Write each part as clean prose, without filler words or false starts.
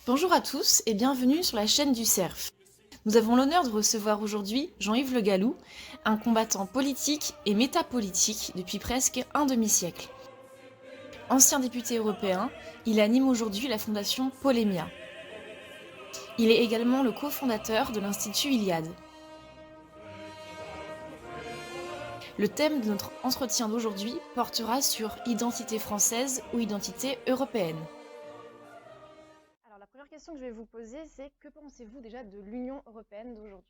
Bonjour à tous et bienvenue sur la chaîne du CERF. Nous avons l'honneur de recevoir aujourd'hui Jean-Yves Le Gallou, un combattant politique et métapolitique depuis presque un demi-siècle. Ancien député européen, il anime aujourd'hui la fondation Polémia. Il est également le cofondateur de l'Institut Iliade. Le thème de notre entretien d'aujourd'hui portera sur identité française ou identité européenne. Alors la première question que je vais vous poser, c'est que pensez-vous déjà de l'Union européenne d'aujourd'hui?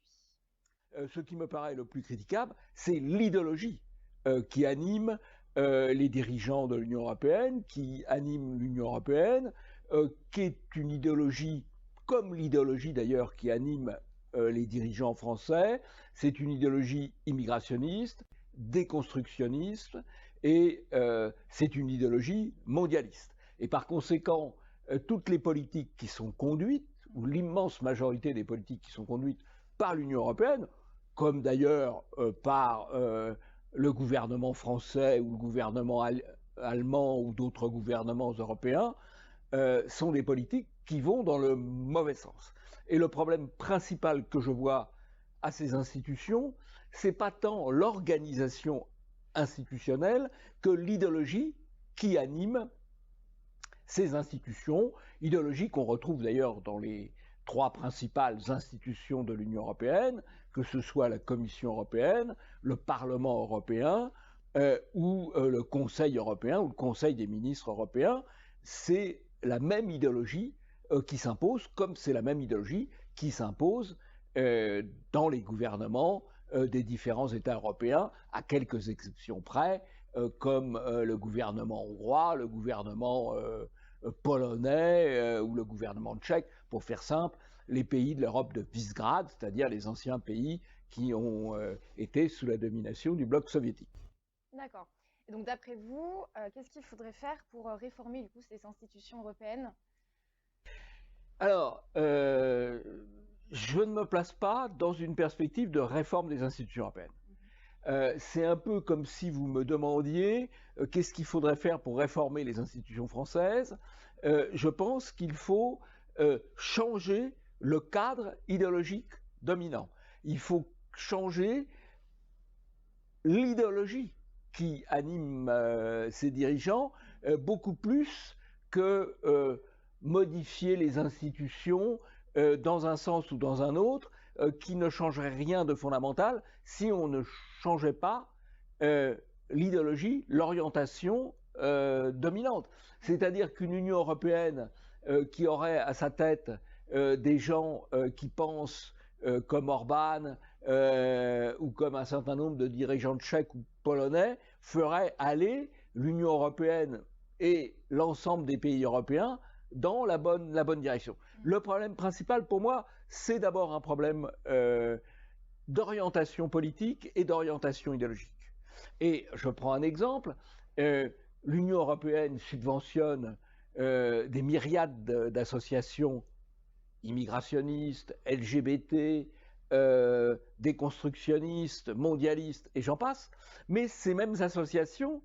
Ce qui me paraît le plus critiquable, c'est l'idéologie qui anime les dirigeants de l'Union européenne, qui anime l'Union européenne, qui est une idéologie, comme l'idéologie d'ailleurs qui anime les dirigeants français, c'est une idéologie immigrationniste, déconstructionniste, et c'est une idéologie mondialiste. Et par conséquent, toutes les politiques qui sont conduites, ou l'immense majorité des politiques qui sont conduites par l'Union européenne, comme d'ailleurs par le gouvernement français ou le gouvernement allemand ou d'autres gouvernements européens, sont des politiques qui vont dans le mauvais sens. Et le problème principal que je vois à ces institutions, c'est pas tant l'organisation institutionnelle que l'idéologie qui anime ces institutions, idéologie qu'on retrouve d'ailleurs dans les trois principales institutions de l'Union européenne, que ce soit la Commission européenne, le Parlement européen ou le Conseil européen ou le Conseil des ministres européens. C'est la même idéologie qui s'impose, comme c'est la même idéologie qui s'impose dans les gouvernements des différents États européens, à quelques exceptions près, comme le gouvernement hongrois, le gouvernement polonais ou le gouvernement tchèque, pour faire simple, les pays de l'Europe de Visegrad, c'est-à-dire les anciens pays qui ont été sous la domination du bloc soviétique. D'accord. Et donc d'après vous, qu'est-ce qu'il faudrait faire pour réformer du coup ces institutions européennes? Alors, je ne me place pas dans une perspective de réforme des institutions européennes. C'est un peu comme si vous me demandiez qu'est-ce qu'il faudrait faire pour réformer les institutions françaises. Je pense qu'il faut changer le cadre idéologique dominant. Il faut changer l'idéologie qui anime ces dirigeants beaucoup plus que modifier les institutions dans un sens ou dans un autre qui ne changerait rien de fondamental si on ne changeait pas l'idéologie, l'orientation dominante. C'est-à-dire qu'une Union européenne qui aurait à sa tête des gens qui pensent comme Orban ou comme un certain nombre de dirigeants tchèques ou polonais ferait aller l'Union européenne et l'ensemble des pays européens dans la bonne direction. Le problème principal pour moi, c'est d'abord un problème d'orientation politique et d'orientation idéologique. Et je prends un exemple, l'Union européenne subventionne des myriades d'associations immigrationnistes, LGBT, déconstructionnistes, mondialistes, et j'en passe, mais ces mêmes associations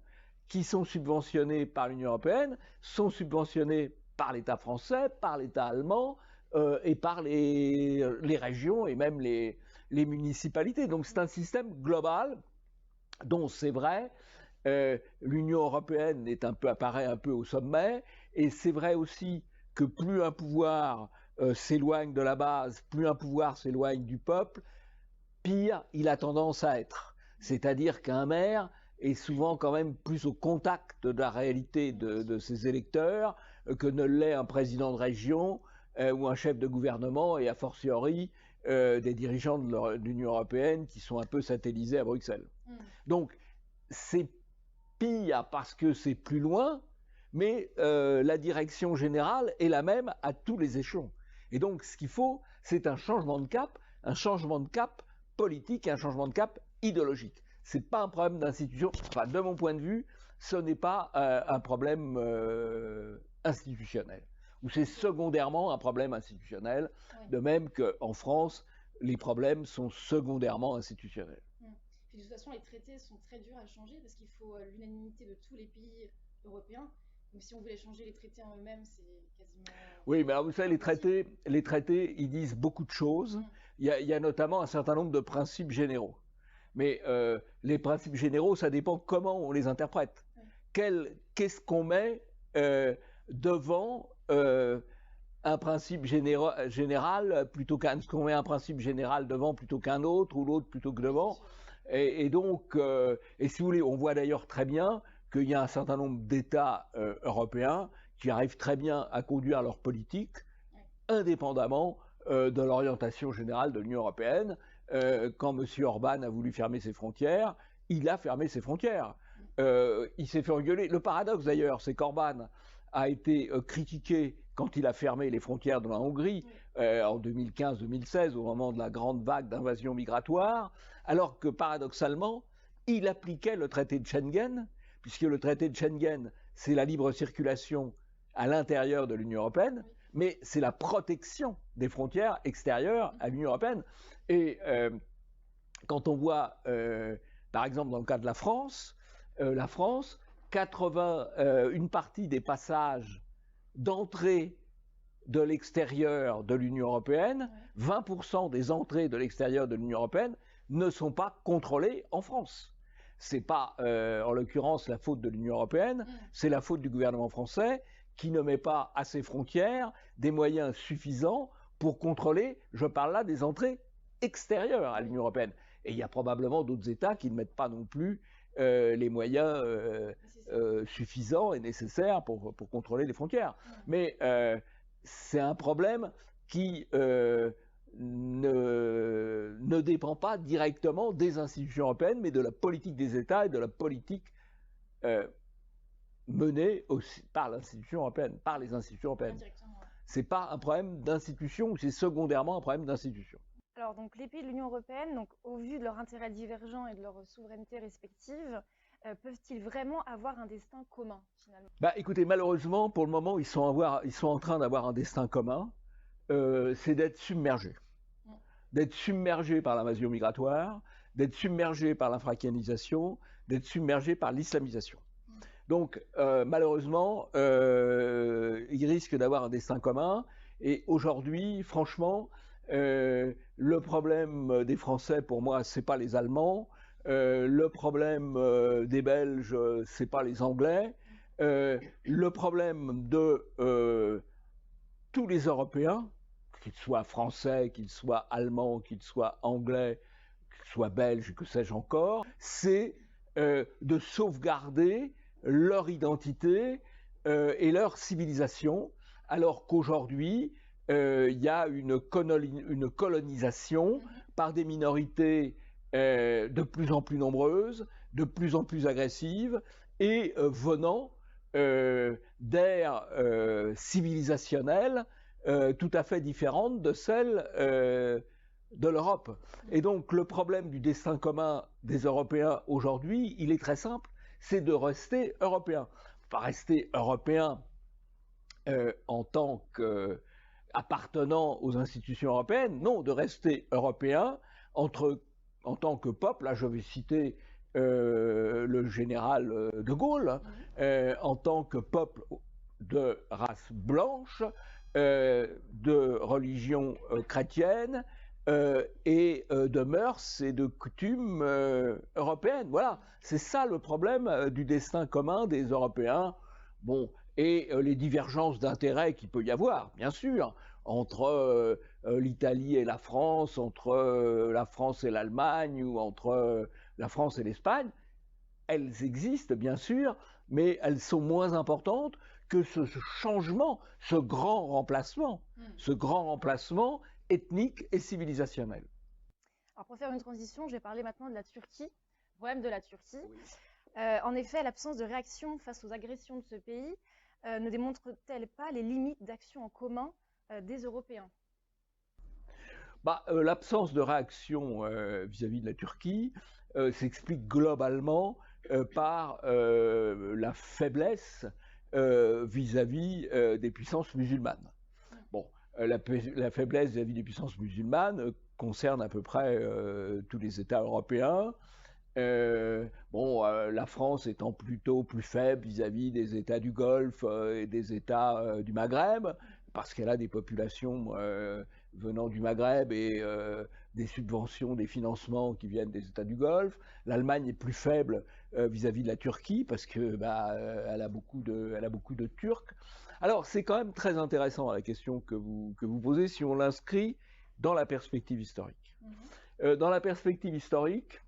qui sont subventionnées par l'Union européenne sont subventionnées par l'État français, par l'État allemand et par les régions et même les municipalités. Donc c'est un système global dont c'est vrai, l'Union européenne apparaît un peu au sommet, et c'est vrai aussi que plus un pouvoir s'éloigne de la base, plus un pouvoir s'éloigne du peuple, pire il a tendance à être. C'est-à-dire qu'un maire est souvent quand même plus au contact de la réalité de ses électeurs que ne l'est un président de région ou un chef de gouvernement, et a fortiori des dirigeants de l'Union européenne qui sont un peu satellisés à Bruxelles. Donc c'est pire parce que c'est plus loin, mais la direction générale est la même à tous les échelons. Et donc ce qu'il faut, c'est un changement de cap politique et un changement de cap idéologique. Ce n'est pas un problème d'institution. Enfin, de mon point de vue, ce n'est pas un problème institutionnel. Ou c'est secondairement un problème institutionnel, de même qu'en France, les problèmes sont secondairement institutionnels. Puis de toute façon, les traités sont très durs à changer parce qu'il faut l'unanimité de tous les pays européens. Donc si on voulait changer les traités en eux-mêmes, c'est quasiment... Oui, mais alors vous savez, les traités, ils disent beaucoup de choses. Il y a notamment un certain nombre de principes généraux. Mais les principes généraux, ça dépend comment on les interprète. Qu'est-ce qu'on met devant un principe général plutôt qu'un... Est-ce qu'on met un principe général devant plutôt qu'un autre, ou l'autre plutôt que devant? Et donc, et si vous voulez, on voit d'ailleurs très bien qu'il y a un certain nombre d'États européens qui arrivent très bien à conduire leur politique indépendamment de l'orientation générale de l'Union européenne. Quand M. Orban a voulu fermer ses frontières, il a fermé ses frontières. Il s'est fait engueuler. Le paradoxe d'ailleurs, c'est qu'Orban a été critiqué quand il a fermé les frontières de la Hongrie en 2015-2016, au moment de la grande vague d'invasion migratoire, alors que paradoxalement, il appliquait le traité de Schengen, puisque le traité de Schengen, c'est la libre circulation à l'intérieur de l'Union européenne, mais c'est la protection des frontières extérieures à l'Union européenne. Et quand on voit, par exemple, dans le cas de la France, une partie des passages d'entrée de l'extérieur de l'Union européenne, 20% des entrées de l'extérieur de l'Union européenne ne sont pas contrôlées en France. C'est pas, en l'occurrence, la faute de l'Union européenne, c'est la faute du gouvernement français qui ne met pas à ses frontières des moyens suffisants pour contrôler, je parle là des entrées extérieures à l'Union européenne. Et il y a probablement d'autres États qui ne mettent pas non plus les moyens suffisants et nécessaires pour contrôler les frontières. Mais c'est un problème qui ne dépend pas directement des institutions européennes, mais de la politique des États et de la politique menée aussi par l'institution européenne, par les institutions européennes. C'est pas un problème d'institution, c'est secondairement un problème d'institution. Alors, donc, les pays de l'Union européenne, donc, au vu de leurs intérêts divergents et de leurs souverainetés respectives, peuvent-ils vraiment avoir un destin commun, finalement? Écoutez, malheureusement, pour le moment, ils sont en train d'avoir un destin commun, c'est d'être submergés. D'être submergés par l'invasion migratoire, d'être submergés par l'infracanisation, d'être submergés par l'islamisation. Donc, malheureusement, ils risquent d'avoir un destin commun. Et aujourd'hui, franchement, le problème des Français, pour moi, c'est pas les Allemands. Le problème des Belges, c'est pas les Anglais. Le problème de tous les Européens, qu'ils soient français, qu'ils soient allemands, qu'ils soient anglais, qu'ils soient belges, que sais-je encore, c'est de sauvegarder leur identité et leur civilisation, alors qu'aujourd'hui, il y a une colonisation par des minorités de plus en plus nombreuses, de plus en plus agressives, et venant d'ères civilisationnelles tout à fait différentes de celles de l'Europe. Et donc le problème du destin commun des Européens aujourd'hui, il est très simple, c'est de rester européen. Pas rester européen en tant qu'appartenant aux institutions européennes, non, de rester européen en tant que peuple. Là, je vais citer le général de Gaulle, en tant que peuple de race blanche, de religion chrétienne, et de mœurs et de coutumes européennes. Voilà, c'est ça le problème du destin commun des Européens. Bon, et les divergences d'intérêts qu'il peut y avoir, bien sûr, entre l'Italie et la France, entre la France et l'Allemagne, ou entre la France et l'Espagne, elles existent, bien sûr, mais elles sont moins importantes que ce changement, ce grand remplacement ethnique et civilisationnel. Alors pour faire une transition, je vais parler maintenant de la Turquie, le problème de la Turquie. Oui. En effet, l'absence de réaction face aux agressions de ce pays ne démontre-t-elle pas les limites d'action en commun des Européens? L'absence de réaction vis-à-vis de la Turquie s'explique globalement par la faiblesse vis-à-vis des puissances musulmanes. Bon, la faiblesse vis-à-vis des puissances musulmanes concerne à peu près tous les États européens, La France étant plutôt plus faible vis-à-vis des États du Golfe et des États du Maghreb, parce qu'elle a des populations venant du Maghreb et des subventions, des financements qui viennent des États du Golfe. L'Allemagne est plus faible vis-à-vis de la Turquie parce que elle a beaucoup de Turcs. Alors c'est quand même très intéressant la question que vous posez si on l'inscrit dans la perspective historique. Dans la perspective historique,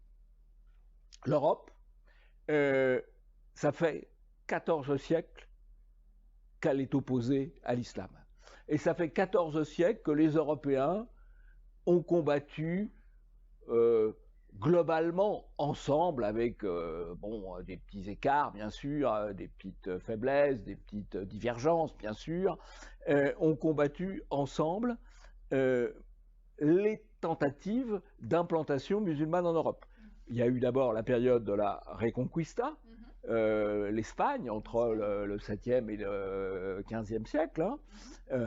l'Europe, ça fait 14 siècles qu'elle est opposée à l'islam. Et ça fait 14 siècles que les Européens ont combattu globalement ensemble, avec des petits écarts, bien sûr, des petites faiblesses, des petites divergences, bien sûr, ont combattu ensemble les tentatives d'implantation musulmane en Europe. Il y a eu d'abord la période de la Reconquista, l'Espagne, entre le 7e et le 15e siècle. Hein.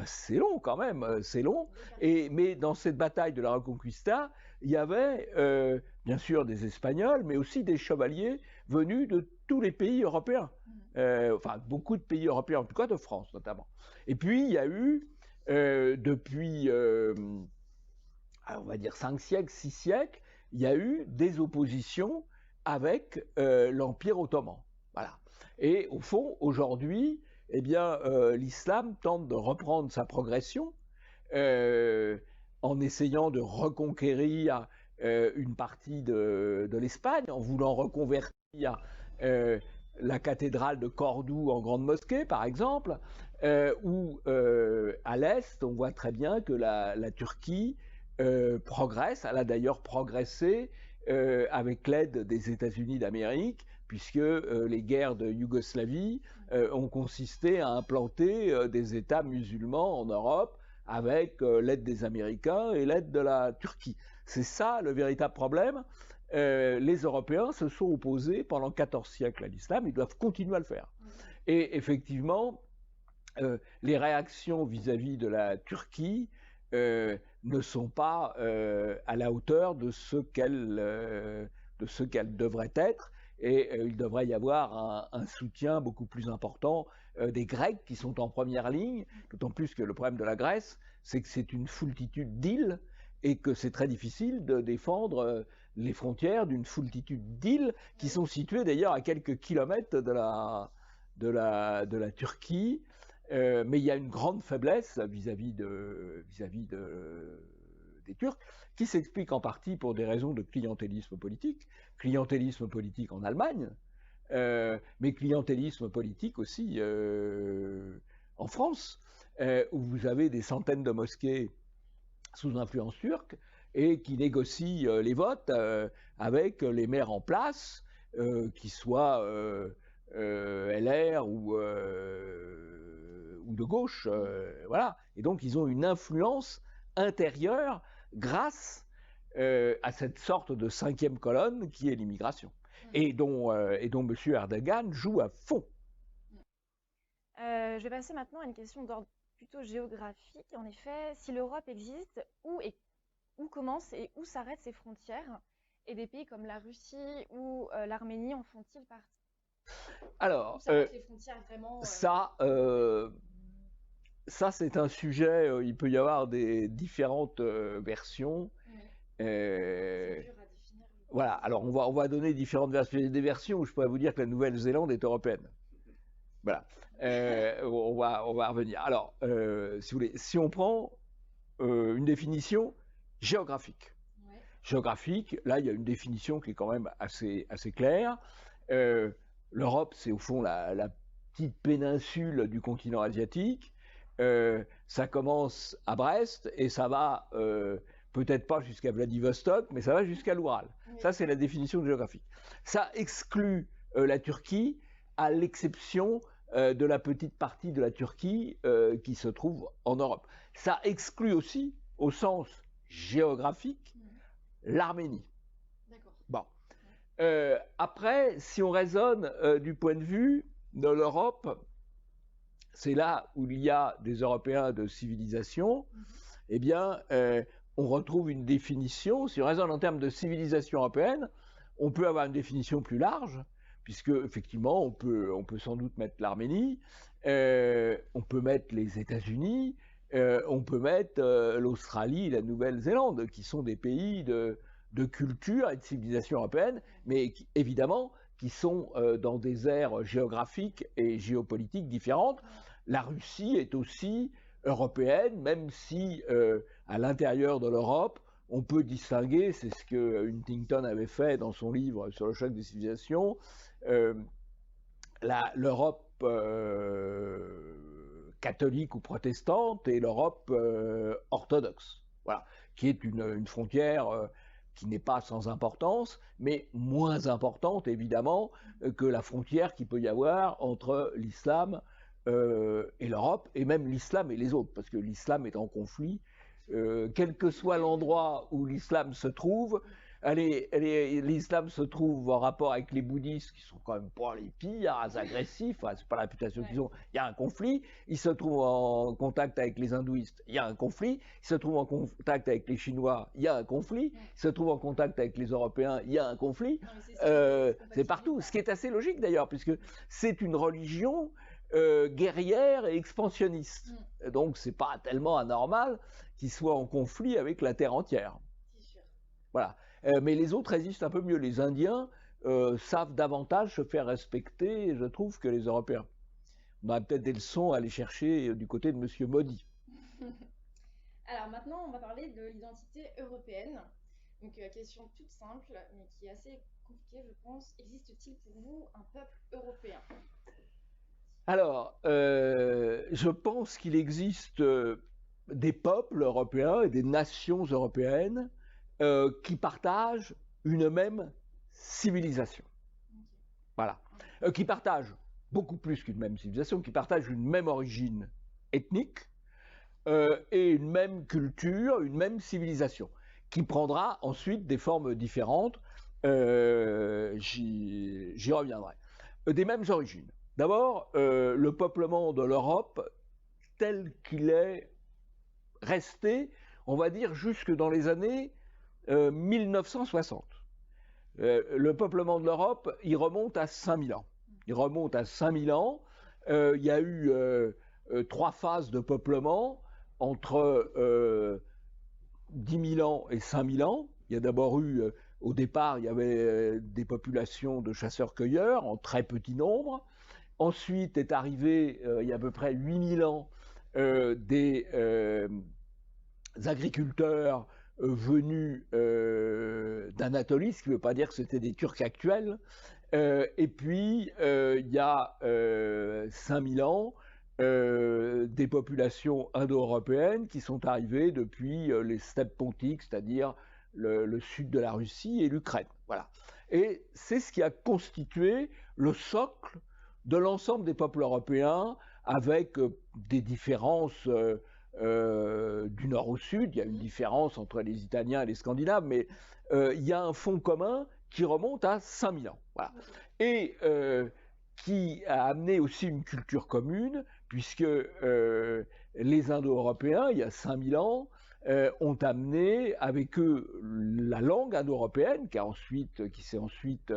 C'est long quand même, c'est long. Mais dans cette bataille de la Reconquista, il y avait bien sûr des Espagnols, mais aussi des chevaliers venus de tous les pays européens. Beaucoup de pays européens, en tout cas de France notamment. Et puis, il y a eu, depuis, on va dire 5 siècles, 6 siècles, il y a eu des oppositions avec l'Empire ottoman. Voilà. Et au fond, aujourd'hui, l'islam tente de reprendre sa progression en essayant de reconquérir une partie de l'Espagne, en voulant reconvertir la cathédrale de Cordoue en grande mosquée, par exemple, où à l'Est, on voit très bien que la Turquie progresse. Elle a d'ailleurs progressé avec l'aide des États-Unis d'Amérique, puisque les guerres de Yougoslavie ont consisté à implanter des États musulmans en Europe avec l'aide des Américains et l'aide de la Turquie. C'est ça le véritable problème. Les Européens se sont opposés pendant 14 siècles à l'islam, ils doivent continuer à le faire. Et effectivement, les réactions vis-à-vis de la Turquie ne sont pas à la hauteur de ce qu'elle devrait être, et il devrait y avoir un soutien beaucoup plus important des Grecs qui sont en première ligne, d'autant plus que le problème de la Grèce, c'est que c'est une foultitude d'îles et que c'est très difficile de défendre les frontières d'une foultitude d'îles qui sont situées d'ailleurs à quelques kilomètres de la Turquie. Mais il y a une grande faiblesse vis-à-vis des Turcs, qui s'explique en partie pour des raisons de clientélisme politique en Allemagne, mais clientélisme politique aussi en France, où vous avez des centaines de mosquées sous influence turque et qui négocient les votes avec les maires en place, qui soient LR ou de gauche, voilà. Et donc ils ont une influence intérieure grâce à cette sorte de 5e colonne qui est l'immigration, et dont M. Erdogan joue à fond. Je vais passer maintenant à une question d'ordre plutôt géographique. En effet, si l'Europe existe, où commencent et où s'arrêtent ses frontières? Et des pays comme la Russie ou l'Arménie en font-ils partie? Alors, les frontières vraiment, ça c'est un sujet, il peut y avoir des différentes versions. c'est dur à définir. Voilà, alors on va donner différentes versions. Des versions où je pourrais vous dire que la Nouvelle-Zélande est européenne. Voilà, on va revenir. Alors, si vous voulez, si on prend une définition géographique. Ouais. Géographique, là il y a une définition qui est quand même assez claire. L'Europe, c'est au fond la petite péninsule du continent asiatique. Ça commence à Brest et ça va peut-être pas jusqu'à Vladivostok, mais ça va jusqu'à l'Oural. Oui. Ça, c'est la définition géographique. Ça exclut la Turquie, à l'exception de la petite partie de la Turquie qui se trouve en Europe. Ça exclut aussi, au sens géographique, l'Arménie. D'accord. Bon. Après, si on raisonne du point de vue de l'Europe, c'est là où il y a des Européens de civilisation, on retrouve une définition, si on raisonne en termes de civilisation européenne, on peut avoir une définition plus large, puisque effectivement, on peut sans doute mettre l'Arménie, on peut mettre les États-Unis, on peut mettre l'Australie et la Nouvelle-Zélande, qui sont des pays de culture et de civilisation européenne, mais évidemment qui sont dans des aires géographiques et géopolitiques différentes. La Russie est aussi européenne, même si à l'intérieur de l'Europe, on peut distinguer, c'est ce que Huntington avait fait dans son livre sur le choc des civilisations, l'Europe catholique ou protestante et l'Europe orthodoxe, voilà, qui est une frontière qui n'est pas sans importance, mais moins importante évidemment que la frontière qu'il peut y avoir entre l'islam et l'Europe, et même l'islam et les autres, parce que l'islam est en conflit, quel que soit l'endroit où l'islam se trouve. L'islam se trouve en rapport avec les bouddhistes, qui sont quand même pas les pires, agressifs, enfin, c'est pas la réputation qu'ils ont, il y a un conflit. Ils se trouvent en contact avec les hindouistes, il y a un conflit. Ils se trouvent en contact avec les Chinois, il y a un conflit. Ils se trouvent en contact avec les Européens, il y a un conflit. C'est partout, ce qui est assez logique d'ailleurs, puisque c'est une religion guerrière et expansionniste. Donc c'est pas tellement anormal qu'ils soient en conflit avec la terre entière. Voilà. Mais les autres résistent un peu mieux. Les Indiens savent davantage se faire respecter, je trouve, que les Européens. On a peut-être des leçons à aller chercher du côté de M. Modi. Alors maintenant, on va parler de l'identité européenne. Donc question toute simple, mais qui est assez compliquée, je pense. Existe-t-il pour vous un peuple européen ? Alors, je pense qu'il existe des peuples européens et des nations européennes qui partagent une même civilisation. Voilà. Qui partagent beaucoup plus qu'une même civilisation, qui partagent une même origine ethnique et une même culture, une même civilisation, qui prendra ensuite des formes différentes. J'y reviendrai. Des mêmes origines. D'abord, le peuplement de l'Europe tel qu'il est resté, on va dire, jusque dans les années 1960. Le peuplement de l'Europe, il remonte à 5000 ans. Il remonte à 5000 ans. Il y a eu 3 phases de peuplement entre 10 000 ans et 5000 ans. Il y a d'abord eu, au départ, il y avait des populations de chasseurs-cueilleurs en très petit nombre. Ensuite est arrivé, il y a à peu près 8000 ans, des agriculteurs venus d'Anatolie, ce qui ne veut pas dire que c'était des Turcs actuels. Et puis, il y a 5000 ans, des populations indo-européennes qui sont arrivées depuis les steppes pontiques, c'est-à-dire le sud de la Russie et l'Ukraine. Voilà. Et c'est ce qui a constitué le socle de l'ensemble des peuples européens, avec des différences du nord au sud. Il y a une différence entre les Italiens et les Scandinaves, mais il y a un fond commun qui remonte à 5000 ans. Voilà. Et qui a amené aussi une culture commune, puisque les Indo-Européens, il y a 5000 ans, ont amené avec eux la langue indo-européenne, qui s'est ensuite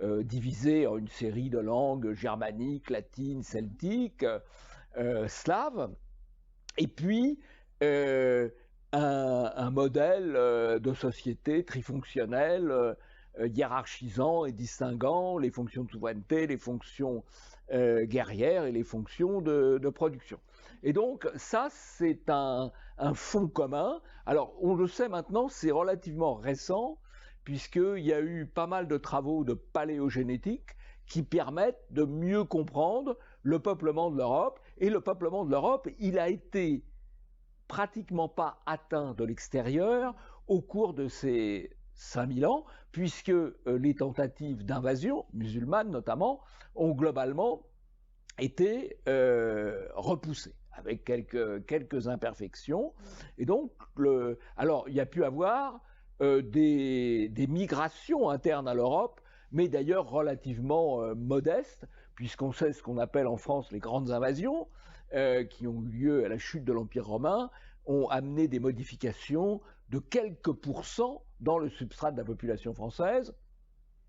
divisée en une série de langues germaniques, latines, celtiques, slaves, et puis un modèle de société trifonctionnelle, hiérarchisant et distinguant les fonctions de souveraineté, les fonctions guerrières et les fonctions de production. Et donc ça, c'est un fond commun. Alors on le sait maintenant, c'est relativement récent, puisqu'il y a eu pas mal de travaux de paléogénétique qui permettent de mieux comprendre le peuplement de l'Europe. Et le peuplement de l'Europe, il a été pratiquement pas atteint de l'extérieur au cours de ces 5000 ans, puisque les tentatives d'invasion, musulmanes notamment, ont globalement été repoussées, avec quelques imperfections. Et donc, alors, il y a pu avoir des migrations internes à l'Europe, mais d'ailleurs relativement modestes, puisqu'on sait ce qu'on appelle en France les grandes invasions, qui ont eu lieu à la chute de l'Empire romain, ont amené des modifications de quelques pourcents dans le substrat de la population française,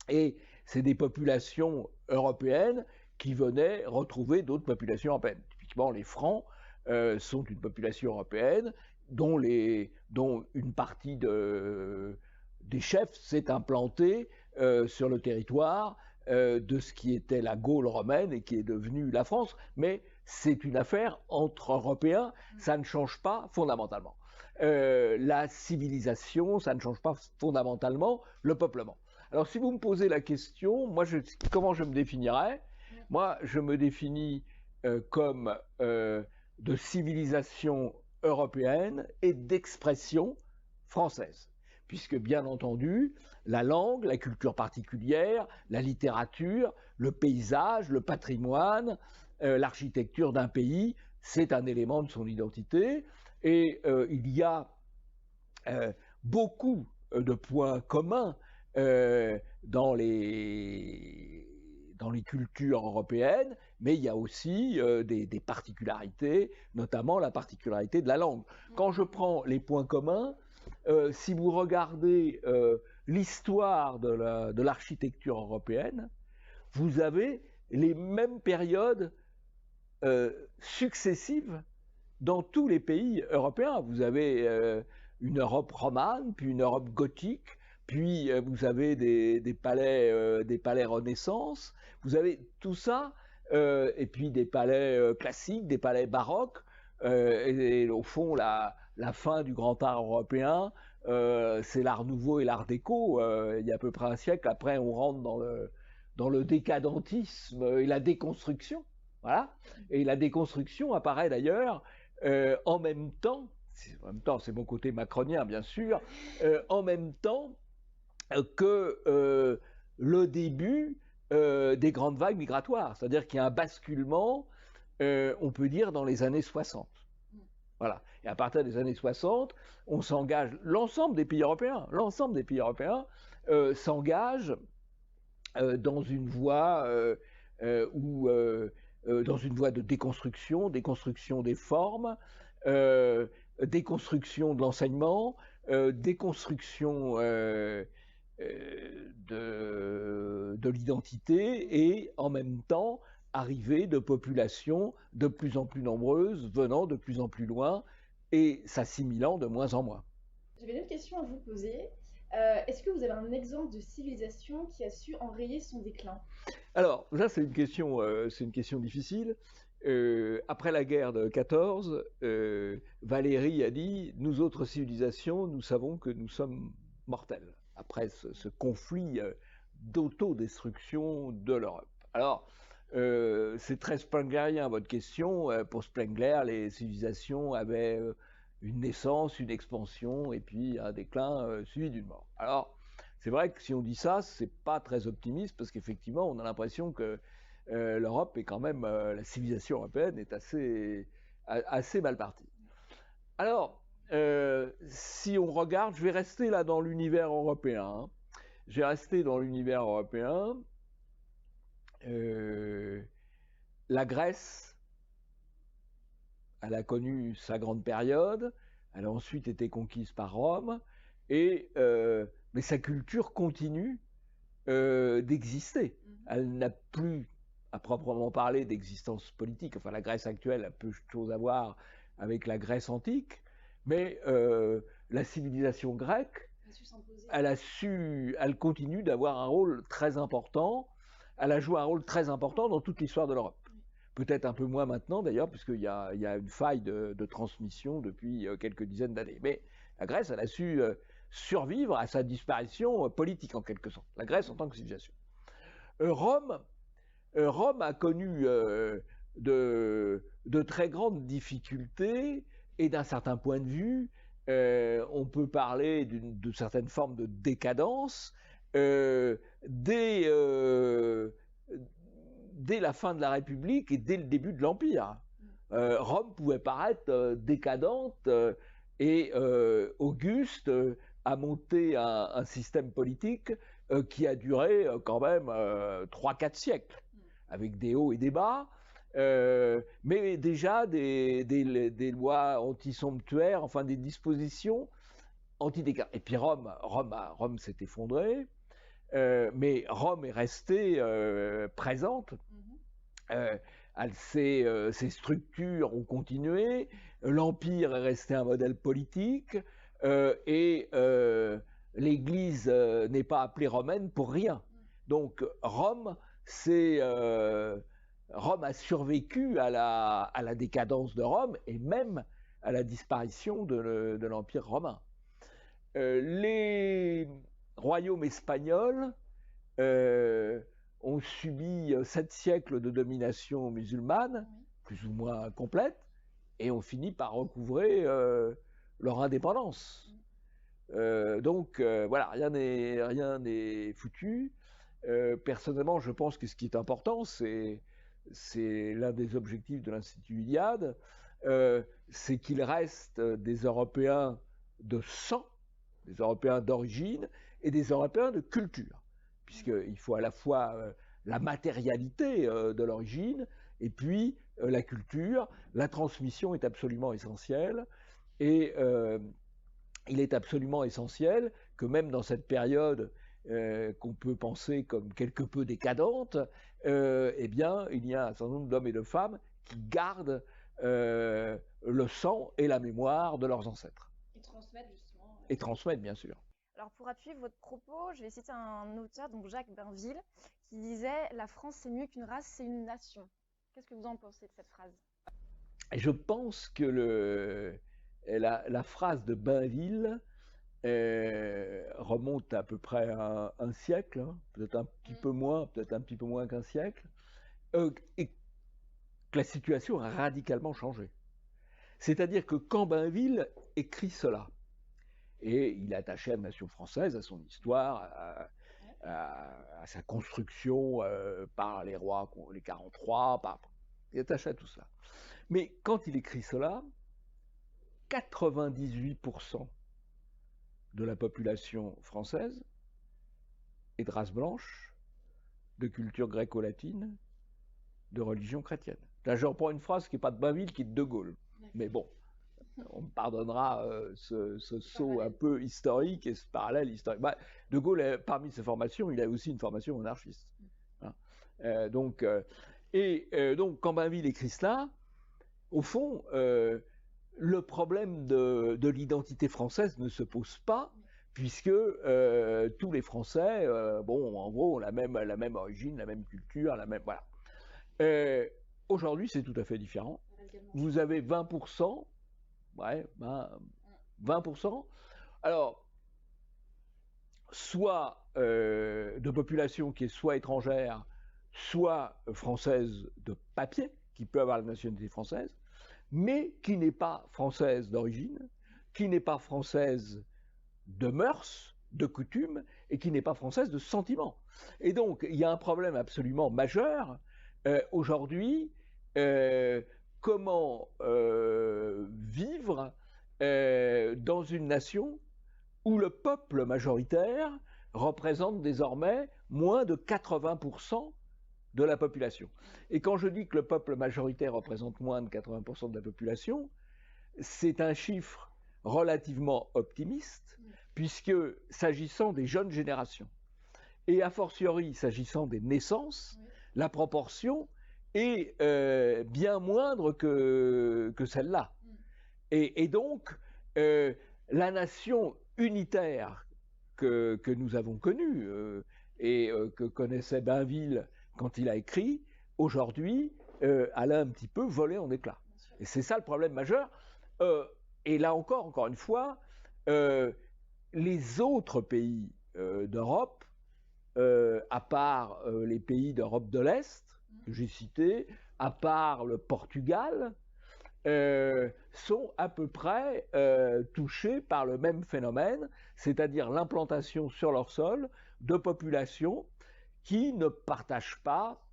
Et c'est des populations européennes qui venaient retrouver d'autres populations européennes. Typiquement, les Francs sont une population européenne dont une partie des chefs s'est implantée sur le territoire de ce qui était la Gaule romaine et qui est devenue la France. Mais c'est une affaire entre Européens, ça ne change pas fondamentalement. La civilisation, ça ne change pas fondamentalement le peuplement. Alors si vous me posez la question, comment je me définirais? Moi, je me définis comme de civilisation européenne et d'expression française. Puisque bien entendu, la langue, la culture particulière, la littérature, le paysage, le patrimoine, l'architecture d'un pays, c'est un élément de son identité. Et il y a beaucoup de points communs dans les cultures européennes, mais il y a aussi des particularités, notamment la particularité de la langue. Quand je prends les points communs, si vous regardez l'histoire de l'architecture européenne, vous avez les mêmes périodes successives dans tous les pays européens. Vous avez une Europe romane, puis une Europe gothique, puis vous avez des palais Renaissance, vous avez tout ça, et puis des palais classiques, des palais baroques, et au fond, la fin du grand art européen, c'est l'art nouveau et l'art déco. Il y a à peu près un siècle, après on rentre dans le décadentisme et la déconstruction. Voilà. Et la déconstruction apparaît d'ailleurs en même temps, c'est mon côté macronien bien sûr, en même temps que le début des grandes vagues migratoires. C'est-à-dire qu'il y a un basculement, on peut dire, dans les années 60. Voilà. Et à partir des années 60, on s'engage, l'ensemble des pays européens s'engagent dans une voie dans une voie de déconstruction des formes, déconstruction de l'enseignement, déconstruction de l'identité et en même temps arrivée de populations de plus en plus nombreuses, venant de plus en plus loin et s'assimilant de moins en moins. J'avais une autre question à vous poser. Est-ce que vous avez un exemple de civilisation qui a su enrayer son déclin? Alors, ça c'est une question difficile. Après la guerre de 14, Valéry a dit « Nous autres civilisations, nous savons que nous sommes mortels » après ce conflit d'autodestruction de l'Europe. Alors, c'est très spenglerien votre question. Pour Spengler, les civilisations avaient une naissance, une expansion et puis un déclin suivi d'une mort. Alors, c'est vrai que si on dit ça, c'est pas très optimiste parce qu'effectivement, on a l'impression que l'Europe est quand même, la civilisation européenne est assez mal partie. Alors, si on regarde, je vais rester là dans l'univers européen. Hein. Je vais rester dans l'univers européen. La Grèce, elle a connu sa grande période, elle a ensuite été conquise par Rome, mais sa culture continue d'exister. Elle n'a plus, à proprement parler, d'existence politique. Enfin, la Grèce actuelle a peu de choses à voir avec la Grèce antique, mais la civilisation grecque, elle continue d'avoir un rôle très important. Elle a joué un rôle très important dans toute l'histoire de l'Europe. Peut-être un peu moins maintenant d'ailleurs, puisqu'il y a une faille de transmission depuis quelques dizaines d'années. Mais la Grèce, elle a su survivre à sa disparition politique en quelque sorte. La Grèce en tant que civilisation. Rome a connu de très grandes difficultés et d'un certain point de vue, on peut parler de certaines formes de décadence dès la fin de la République et dès le début de l'Empire. Rome pouvait paraître décadente et Auguste a monté un système politique qui a duré quand même 3-4 siècles, avec des hauts et des bas, mais déjà des lois anti-somptuaires, enfin des dispositions anti-décadentes. Et puis Rome s'est effondrée. Mais Rome est restée présente. Ses structures ont continué, l'Empire est resté un modèle politique, et l'Église n'est pas appelée romaine pour rien. Donc Rome a survécu à la décadence de Rome et même à la disparition de l'Empire romain. Les royaumes espagnols ont subi 7 siècles de domination musulmane, plus ou moins complète, et ont fini par recouvrer leur indépendance. Donc voilà, rien n'est foutu. Personnellement, je pense que ce qui est important, c'est l'un des objectifs de l'Institut Iliade, c'est qu'il reste des Européens de sang, des Européens d'origine et des Européens de culture, puisqu'il faut à la fois la matérialité de l'origine et puis la culture. La transmission est absolument essentielle, et il est absolument essentiel que même dans cette période qu'on peut penser comme quelque peu décadente, eh bien, il y a un certain nombre d'hommes et de femmes qui gardent le sang et la mémoire de leurs ancêtres. Et transmettent justement. Et transmettent, bien sûr. Alors pour appuyer votre propos, je vais citer un auteur, donc Jacques Bainville, qui disait « La France, c'est mieux qu'une race, c'est une nation ». Qu'est-ce que vous en pensez de cette phrase? Et je pense que la phrase de Bainville remonte à peu près à un siècle, hein, peut-être un petit peu moins, peut-être un petit peu moins qu'un siècle, et que la situation a radicalement changé. C'est-à-dire que quand Bainville écrit cela, et il est attaché à la nation française, à son histoire, à sa construction par les rois, les 43, il est attaché à tout cela. Mais quand il écrit cela, 98% de la population française est de race blanche, de culture gréco-latine, de religion chrétienne. Là, je reprends une phrase qui n'est pas de Bainville, qui est de De Gaulle. Mais bon, on me pardonnera ce saut un peu historique et ce parallèle historique. Bah, De Gaulle, parmi ses formations, il a aussi une formation monarchiste. Hein. Donc, quand Bainville écrit cela, au fond, le problème de l'identité française ne se pose pas, puisque tous les Français, en gros, ont la même origine, la même culture, la même... Voilà. Aujourd'hui, c'est tout à fait différent. Vous avez 20%, 20%, alors, soit de population qui est soit étrangère, soit française de papier, qui peut avoir la nationalité française, mais qui n'est pas française d'origine, qui n'est pas française de mœurs, de coutumes, et qui n'est pas française de sentiments. Et donc, il y a un problème absolument majeur aujourd'hui. Comment vivre dans une nation où le peuple majoritaire représente désormais moins de 80% de la population. Et quand je dis que le peuple majoritaire représente moins de 80% de la population, c'est un chiffre relativement optimiste, puisque s'agissant des jeunes générations, et a fortiori s'agissant des naissances, la proportion est bien moindre que celle-là. Et donc, la nation unitaire que nous avons connue, et que connaissait Bainville quand il a écrit, aujourd'hui, elle a un petit peu volé en éclats. Et c'est ça le problème majeur. Et là encore une fois, les autres pays d'Europe, à part les pays d'Europe de l'Est, que j'ai cités, à part le Portugal, sont à peu près touchés par le même phénomène, c'est-à-dire l'implantation sur leur sol de populations qui ne partagent pas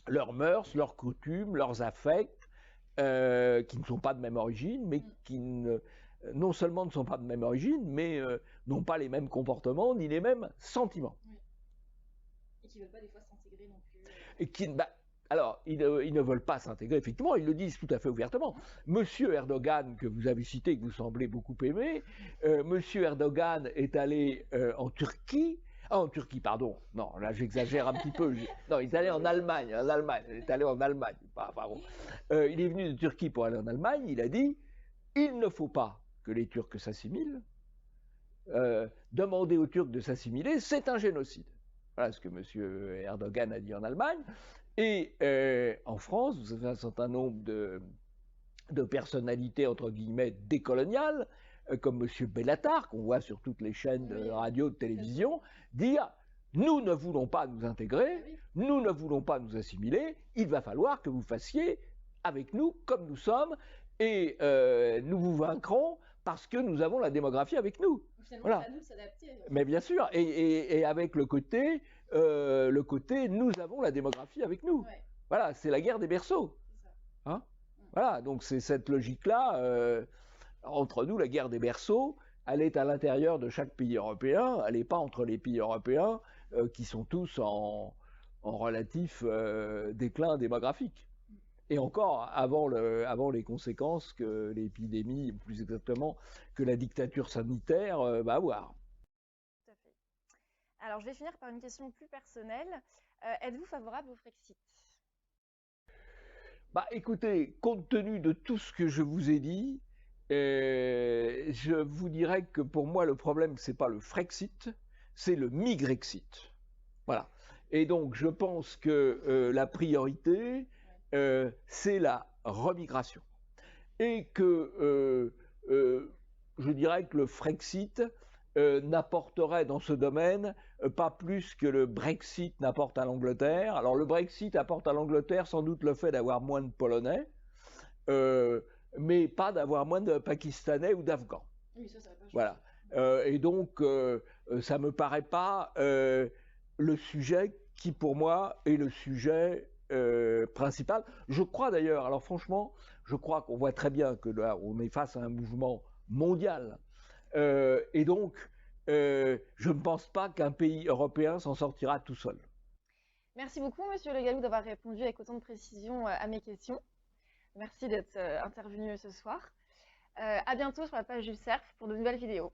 leurs mœurs, leurs coutumes, leurs affects, qui ne sont pas de même origine, mais qui non seulement ne sont pas de même origine, mais n'ont pas les mêmes comportements ni les mêmes sentiments. Oui. Et qui ne veulent pas des fois s'intégrer non plus. Et alors, ils ne veulent pas s'intégrer, effectivement, ils le disent tout à fait ouvertement. Monsieur Erdogan, que vous avez cité, que vous semblez beaucoup aimer, Monsieur Erdogan est allé en Turquie Ah, en Turquie, pardon. Non, là j'exagère un petit peu. Non, il est allé en Allemagne. Il est allé en Allemagne. Pardon. Il est venu de Turquie pour aller en Allemagne. Il a dit, il ne faut pas que les Turcs s'assimilent. Demander aux Turcs de s'assimiler, c'est un génocide. Voilà ce que M. Erdogan a dit en Allemagne. Et en France, vous avez un certain nombre de personnalités, entre guillemets, décoloniales, comme M. Bellatar, qu'on voit sur toutes les chaînes de radio, de télévision, dire « Nous ne voulons pas nous intégrer, nous ne voulons pas nous assimiler, il va falloir que vous fassiez avec nous comme nous sommes, et nous vous vaincrons parce que nous avons la démographie avec nous. » Voilà. C'est à nous de s'adapter. Mais bien sûr, et avec le côté nous avons la démographie avec nous. Ouais. Voilà, c'est la guerre des berceaux. Hein? Voilà, donc c'est cette logique-là. Entre nous, la guerre des berceaux, elle est à l'intérieur de chaque pays européen, elle n'est pas entre les pays européens qui sont tous en relatif déclin démographique. Et encore avant les conséquences que l'épidémie, plus exactement que la dictature sanitaire, va avoir. Tout à fait. Alors, je vais finir par une question plus personnelle. Êtes-vous favorable au Frexit? Bah, écoutez, compte tenu de tout ce que je vous ai dit, je vous dirais que pour moi, le problème, c'est pas le Frexit, c'est le Migrexit. Voilà. Et donc, je pense que la priorité, c'est la remigration. Et que je dirais que le Frexit n'apporterait dans ce domaine pas plus que le Brexit n'apporte à l'Angleterre. Alors le Brexit apporte à l'Angleterre sans doute le fait d'avoir moins de Polonais, mais pas d'avoir moins de Pakistanais ou d'Afghans. Oui, ça va pas changer. Voilà. Et donc, ça ne me paraît pas le sujet qui, pour moi, est le sujet principal. Je crois d'ailleurs, alors franchement, je crois qu'on voit très bien que là, on est face à un mouvement mondial. Et donc, je ne pense pas qu'un pays européen s'en sortira tout seul. Merci beaucoup, Monsieur Le Gallou, d'avoir répondu avec autant de précision à mes questions. Merci d'être intervenu ce soir. À bientôt sur la page du CERF pour de nouvelles vidéos.